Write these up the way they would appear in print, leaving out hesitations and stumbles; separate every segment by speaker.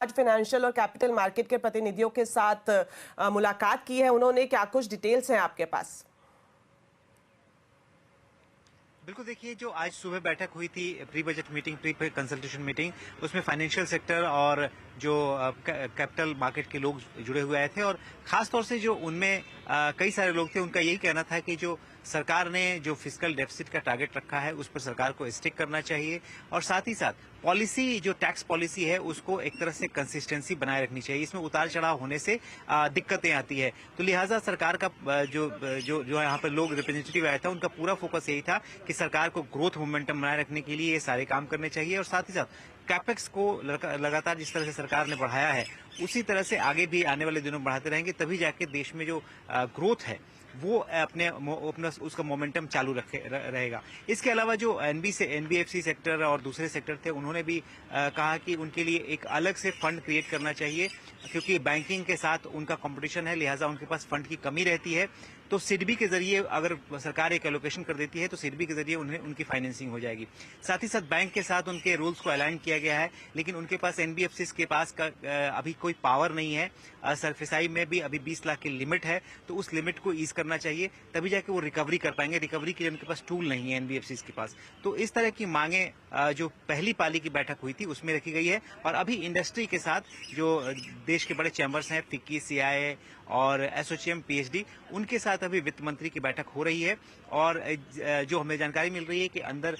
Speaker 1: आज फाइनेंशियल और capital market के प्रतिनिधियों के साथ मुलाकात की है उन्होंने, क्या कुछ डिटेल्स हैं आपके पास?
Speaker 2: बिल्कुल, देखिए जो आज सुबह बैठक हुई थी, pre budget meeting, pre consultation meeting, उसमें फाइनेंशियल सेक्टर और जो कैपिटल मार्केट के लोग जुड़े हुए आए थे और खास तौर से जो उनमें कई सारे लोग थे, उनका यही कहना था कि जो सरकार ने जो फिस्कल डेफिसिट का टारगेट रखा है उस पर सरकार को स्टिक करना चाहिए और साथ ही साथ पॉलिसी जो टैक्स पॉलिसी है उसको एक तरह से कंसिस्टेंसी बनाए रखनी चाहिए। इसमें उतार चढ़ाव होने से दिक्कतें आती है, तो लिहाजा सरकार का जो यहाँ पर लोग रिप्रेजेंटेटिव आया था उनका पूरा फोकस यही था कि सरकार को ग्रोथ मोमेंटम बनाए रखने के लिए ये सारे काम करने चाहिए और साथ ही साथ कैपेक्स को लगातार जिस तरह से सरकार ने बढ़ाया है उसी तरह से आगे भी आने वाले दिनों में बढ़ाते रहेंगे, तभी जाके देश में जो ग्रोथ है वो अपने उसका मोमेंटम चालू रहेगा। इसके अलावा जो एनबीएफसी सेक्टर और दूसरे सेक्टर थे उन्होंने भी कहा कि उनके लिए एक अलग से फंड क्रिएट करना चाहिए, क्योंकि बैंकिंग के साथ उनका कंपटीशन है, लिहाजा उनके पास फंड की कमी रहती है। तो सिडबी के जरिए अगर सरकार एक एलोकेशन कर देती है तो सिडबी के जरिए उन्हें उनकी फाइनेंसिंग हो जाएगी। साथ ही साथ बैंक के साथ उनके रूल्स को अलाइन किया गया है, लेकिन उनके पास एनबीएफसी के पास अभी कोई पावर नहीं है। सरफेसाई में भी अभी 20 लाख की लिमिट है, तो उस लिमिट को ईज करना चाहिए, तभी जाके वो रिकवरी कर पाएंगे। रिकवरी के लिए उनके पास टूल नहीं है एनबीएफसी के पास। तो इस तरह की मांगे जो पहली पाली की बैठक हुई थी उसमें रखी गई है और अभी इंडस्ट्री के साथ जो देश के बड़े चैम्बर्स हैं, फिक्की, सीआईआई और एसोचैम, पीएचडी, उनके साथ अभी वित्त मंत्री की बैठक हो रही है और जो हमें जानकारी मिल रही है कि अंदर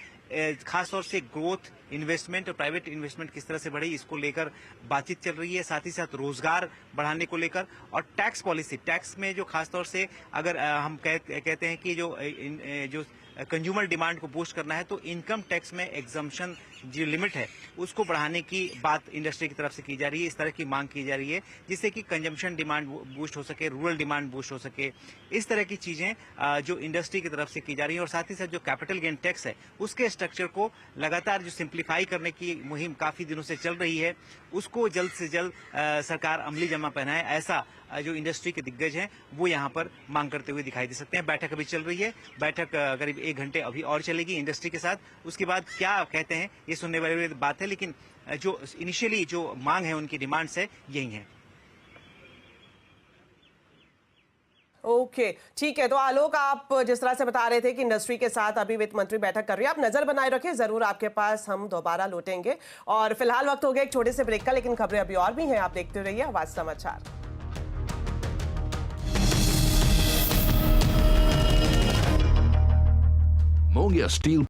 Speaker 2: खास तौर से ग्रोथ, इन्वेस्टमेंट और प्राइवेट इन्वेस्टमेंट किस तरह से बढ़े इसको लेकर बातचीत चल रही है, साथ ही साथ रोजगार बढ़ाने को लेकर और टैक्स पॉलिसी, टैक्स में जो खास तौर से अगर हम कहते हैं कि जो कंज्यूमर डिमांड को बूस्ट करना है तो इनकम टैक्स में एग्जम्पशन जो लिमिट है उसको बढ़ाने की बात इंडस्ट्री की तरफ से की जा रही है। इस तरह की मांग की जा रही है जिससे कि कंजम्पशन डिमांड बूस्ट हो सके, रूरल डिमांड बूस्ट हो सके। इस तरह की चीजें जो इंडस्ट्री की तरफ से की जा रही है और साथ ही साथ जो कैपिटल गेन टैक्स है उसके स्ट्रक्चर को लगातार जो सिंप्लीफाई करने की मुहिम काफी दिनों से चल रही है उसको जल्द से जल्द सरकार अमली जमा पहनाए, ऐसा जो इंडस्ट्री के दिग्गज हैं वो यहाँ पर मांग करते हुए दिखाई दे सकते हैं। बैठक अभी चल रही है, बैठक करीब 1 घंटे अभी और चलेगी इंडस्ट्री के साथ। उसके बाद क्या कहते हैं ये सुनने वाली बात है, लेकिन जो इनिशियली जो मांग है उनकी डिमांड्स है यही है।
Speaker 1: ओके, ठीक है। तो आलोक, आप जिस तरह से बता रहे थे कि इंडस्ट्री के साथ अभी वित्त मंत्री बैठक कर रही है, आप नजर बनाए रखें, जरूर आपके पास हम दोबारा लौटेंगे। और फिलहाल वक्त हो गया एक छोटे से ब्रेक का, लेकिन खबरें अभी और भी हैं, आप देखते रहिए आवाज समाचार।
Speaker 3: Monia Steel